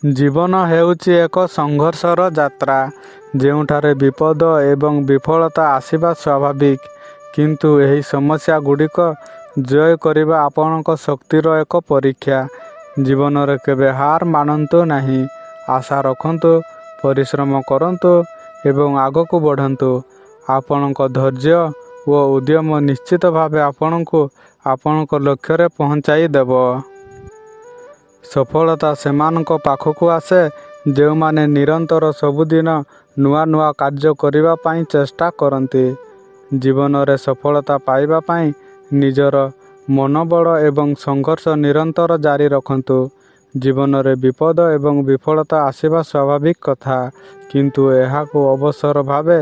ଜୀବନ ହେଉଛି ଏକ ସଂଘର୍ଷର ଯାତ୍ରା, ଯେଉଁଠାରେ ବିପଦ ଏବଂ ବିଫଳତା ଆସିବା ସ୍ୱାଭାବିକ। କିନ୍ତୁ ଏହି ସମସ୍ୟାଗୁଡ଼ିକ ଜୟ କରିବା ଆପଣଙ୍କ ଶକ୍ତିର ଏକ ପରୀକ୍ଷା। ଜୀବନରେ କେବେ ହାର ମାନନ୍ତୁ ନାହିଁ। ଆଶା ରଖନ୍ତୁ, ପରିଶ୍ରମ କରନ୍ତୁ ଏବଂ ଆଗକୁ ବଢ଼ନ୍ତୁ। ଆପଣଙ୍କ ଧୈର୍ଯ୍ୟ ଓ ଉଦ୍ୟମ ନିଶ୍ଚିତ ଭାବେ ଆପଣଙ୍କୁ ଆପଣଙ୍କ ଲକ୍ଷ୍ୟରେ ପହଞ୍ଚାଇ ଦେବ। ସଫଳତା ସେମାନଙ୍କ ପାଖକୁ ଆସେ ଯେଉଁମାନେ ନିରନ୍ତର ସବୁଦିନ ନୂଆ ନୂଆ କାର୍ଯ୍ୟ କରିବା ପାଇଁ ଚେଷ୍ଟା କରନ୍ତି। ଜୀବନରେ ସଫଳତା ପାଇବା ପାଇଁ ନିଜର ମନୋବଳ ଏବଂ ସଂଘର୍ଷ ନିରନ୍ତର ଜାରି ରଖନ୍ତୁ। ଜୀବନରେ ବିପଦ ଏବଂ ବିଫଳତା ଆସିବା ସ୍ୱାଭାବିକ କଥା, କିନ୍ତୁ ଏହାକୁ ଅବସର ଭାବେ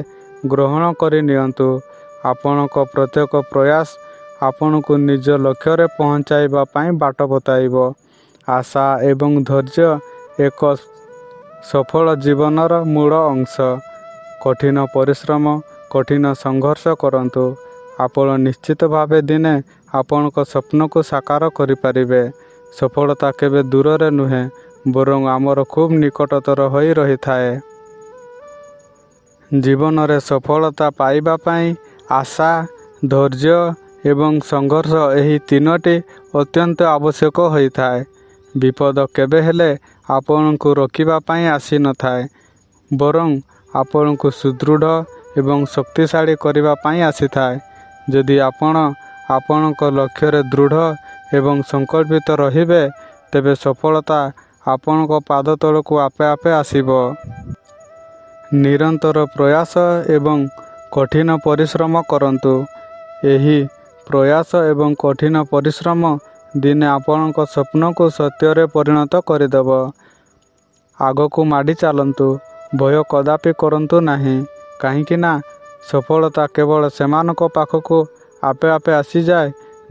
ଗ୍ରହଣ କରି ନିଅନ୍ତୁ। ଆପଣଙ୍କ ପ୍ରତ୍ୟେକ ପ୍ରୟାସ ଆପଣଙ୍କୁ ନିଜ ଲକ୍ଷ୍ୟରେ ପହଞ୍ଚାଇବା ପାଇଁ ବାଟ ବତାଇବ। ଆଶା ଏବଂ ଧୈର୍ଯ୍ୟ ଏକ ସଫଳ ଜୀବନର ମୂଳ ଅଂଶ। କଠିନ ପରିଶ୍ରମ, କଠିନ ସଂଘର୍ଷ କରନ୍ତୁ। ଆପଣ ନିଶ୍ଚିତ ଭାବେ ଦିନେ ଆପଣଙ୍କ ସ୍ୱପ୍ନକୁ ସାକାର କରିପାରିବେ। ସଫଳତା କେବେ ଦୂରରେ ନୁହେଁ, ବରଂ ଆମର ଖୁବ୍ ନିକଟତର ହୋଇ ରହିଥାଏ। ଜୀବନରେ ସଫଳତା ପାଇବା ପାଇଁ ଆଶା, ଧୈର୍ଯ୍ୟ ଏବଂ ସଂଘର୍ଷ ଏହି ତିନୋଟି ଅତ୍ୟନ୍ତ ଆବଶ୍ୟକ ହୋଇଥାଏ। ବିପଦ କେବେ ହେଲେ ଆପଣଙ୍କୁ ରୋକିବା ପାଇଁ ଆସିନଥାଏ, ବରଂ ଆପଣଙ୍କୁ ସୁଦୃଢ଼ ଏବଂ ଶକ୍ତିଶାଳୀ କରିବା ପାଇଁ ଆସିଥାଏ। ଯଦି ଆପଣ ଆପଣଙ୍କ ଲକ୍ଷ୍ୟରେ ଦୃଢ଼ ଏବଂ ସଂକଳ୍ପିତ ରହିବେ, ତେବେ ସଫଳତା ଆପଣଙ୍କ ପାଦ ତଳକୁ ଆପେ ଆପେ ଆସିବ। ନିରନ୍ତର ପ୍ରୟାସ ଏବଂ କଠିନ ପରିଶ୍ରମ କରନ୍ତୁ। ଏହି ପ୍ରୟାସ ଏବଂ କଠିନ ପରିଶ୍ରମ ଦିନେ ଆପଣଙ୍କ ସ୍ୱପ୍ନକୁ ସତ୍ୟରେ ପରିଣତ କରିଦେବ। ଆଗକୁ ମାଡ଼ି ଚାଲନ୍ତୁ, ଭୟ କଦାପି କରନ୍ତୁ ନାହିଁ, କାହିଁକି ନା ସଫଳତା କେବଳ ସେମାନଙ୍କ ପାଖକୁ ଆପେ ଆପେ ଆସିଯାଏ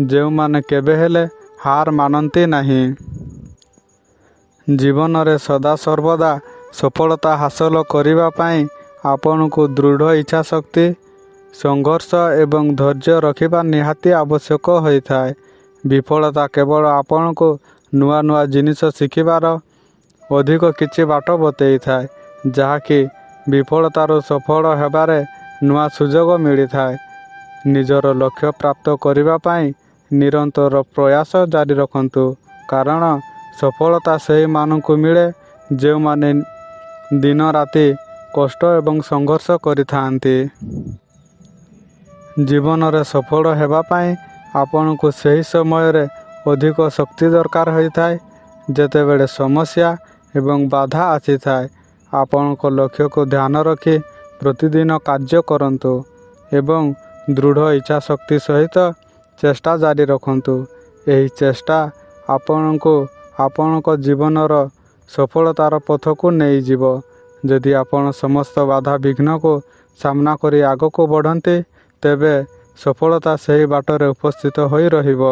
ଯେଉଁମାନେ କେବେ ହେଲେ ହାର ମାନନ୍ତି ନାହିଁ। ଜୀବନରେ ସଦାସର୍ବଦା ସଫଳତା ହାସଲ କରିବା ପାଇଁ ଆପଣଙ୍କୁ ଦୃଢ଼ ଇଚ୍ଛାଶକ୍ତି, ସଂଘର୍ଷ ଏବଂ ଧୈର୍ଯ୍ୟ ରଖିବା ନିହାତି ଆବଶ୍ୟକ ହୋଇଥାଏ। ବିଫଳତା କେବଳ ଆପଣଙ୍କୁ ନୂଆ ନୂଆ ଜିନିଷ ଶିଖିବାର ଅଧିକ କିଛି ବାଟ ବତାଇଥାଏ, ଯାହାକି ବିଫଳତାରୁ ସଫଳ ହେବାରେ ନୂଆ ସୁଯୋଗ ମିଳିଥାଏ। ନିଜର ଲକ୍ଷ୍ୟ ପ୍ରାପ୍ତ କରିବା ପାଇଁ ନିରନ୍ତର ପ୍ରୟାସ ଜାରି ରଖନ୍ତୁ, କାରଣ ସଫଳତା ସେହିମାନଙ୍କୁ ମିଳେ ଯେଉଁମାନେ ଦିନରାତି କଷ୍ଟ ଏବଂ ସଂଘର୍ଷ କରିଥାନ୍ତି। ଜୀବନରେ ସଫଳ ହେବା ପାଇଁ ଆପଣଙ୍କୁ ସେହି ସମୟରେ ଅଧିକ ଶକ୍ତି ଦରକାର ହୋଇଥାଏ, ଯେତେବେଳେ ସମସ୍ୟା ଏବଂ ବାଧା ଆସିଥାଏ। ଆପଣଙ୍କ ଲକ୍ଷ୍ୟକୁ ଧ୍ୟାନ ରଖି ପ୍ରତିଦିନ କାର୍ଯ୍ୟ କରନ୍ତୁ ଏବଂ ଦୃଢ଼ ଇଚ୍ଛାଶକ୍ତି ସହିତ ଚେଷ୍ଟା ଜାରି ରଖନ୍ତୁ। ଏହି ଚେଷ୍ଟା ଆପଣଙ୍କୁ ଆପଣଙ୍କ ଜୀବନର ସଫଳତାର ପଥକୁ ନେଇଯିବ। ଯଦି ଆପଣ ସମସ୍ତ ବାଧାବିଘ୍ନକୁ ସାମ୍ନା କରି ଆଗକୁ ବଢ଼ନ୍ତି, ତେବେ ସଫଳତା ସେହି ବାଟରେ ଉପସ୍ଥିତ ହୋଇ ରହିବ।